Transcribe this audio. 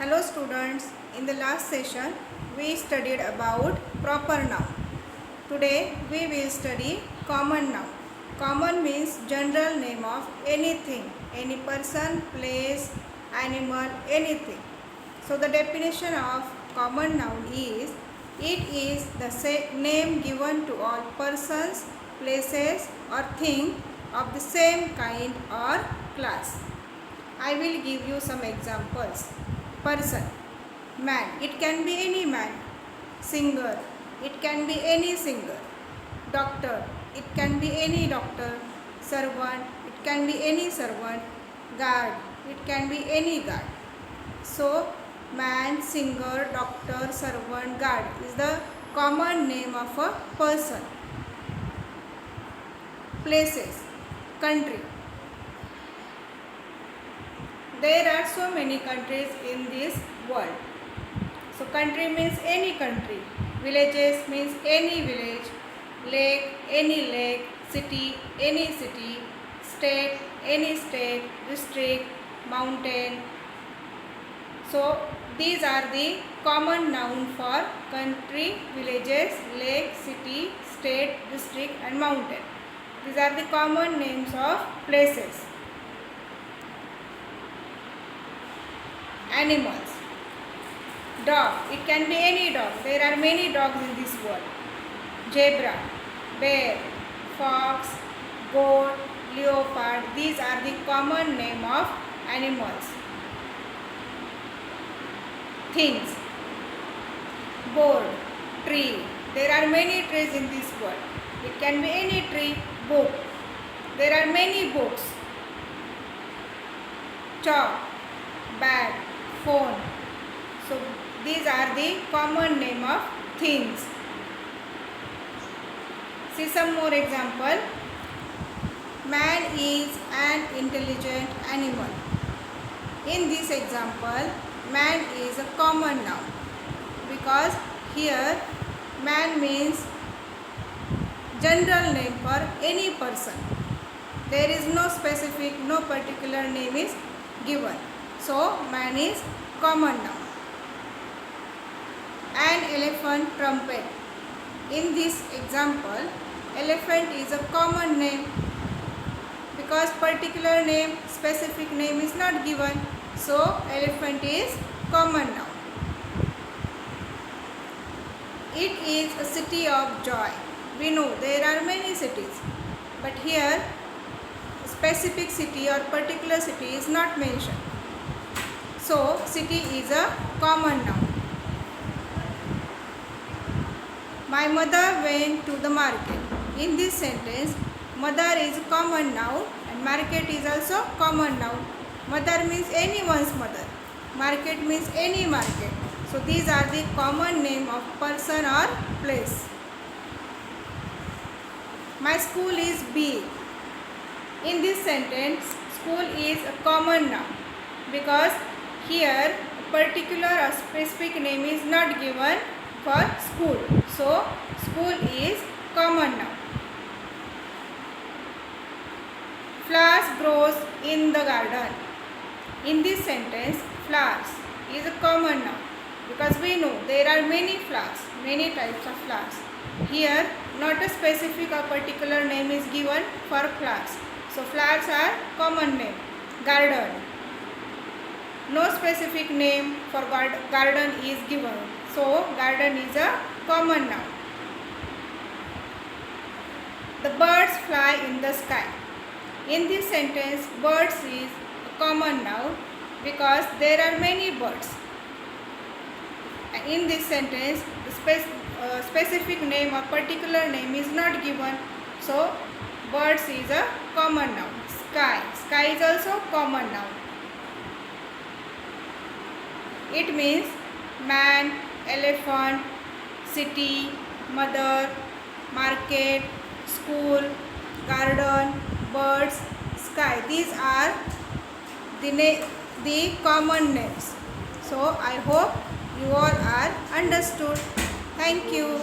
Hello students, in the last session we studied about proper noun. Today we will study common noun. Common means general name of anything, any person, place, animal, anything. So the definition of common noun is, it is the name given to all persons, places or things of the same kind or class. I will give you some examples. Person, man, it can be any man. Singer, it can be any singer. Doctor, it can be any doctor. Servant, it can be any servant. Guard, it can be any guard. So man, singer, doctor, servant, guard is the common name of a person. Places, country. There are so many countries in this world. So country means any country. Villages means any village. Lake, any lake. City, any city. State, any state. District, mountain. So these are the common noun for country, villages, lake, city, state, district and mountain. These are the common names of places. Animals. Dog, it can be any dog. There are many dogs in this world. Zebra, bear, fox, goat, leopard. These are the common name of animals. Things. Board, tree. There are many trees in this world. It can be any tree. Book. There are many books. Chalk, bag, phone. So these are the common name of things. See some more example. Man is an intelligent animal. In this example, man is a common noun because here man means general name for any person. There is no specific, no particular name is given. So man is common noun. An elephant, trumpet. In this example, elephant is a common name because particular name, specific name is not given. So elephant is common noun. It is a city of joy. We know there are many cities, but here specific city or particular city is not mentioned. So city is a common noun. My mother went to the market. In this sentence, mother is a common noun and market is also common noun. Mother means anyone's mother. Market means any market. So these are the common name of person or place. My school is big. In this sentence, school is a common noun because here a particular or specific name is not given for school. So school is common noun. Flowers grows in the garden. In this sentence, flowers is a common noun because we know there are many flowers, many types of flowers. Here not a specific or particular name is given for flowers. So flowers are common name. Garden. No specific name for garden is given. So garden is a common noun. The birds fly in the sky. In this sentence, birds is a common noun because there are many birds. In this sentence, the specific name or particular name is not given. So birds is a common noun. Sky. Sky is also common noun. It means man, elephant, city, mother, market, school, garden, birds, sky. These are the common names. So I hope you all are understood. Thank you.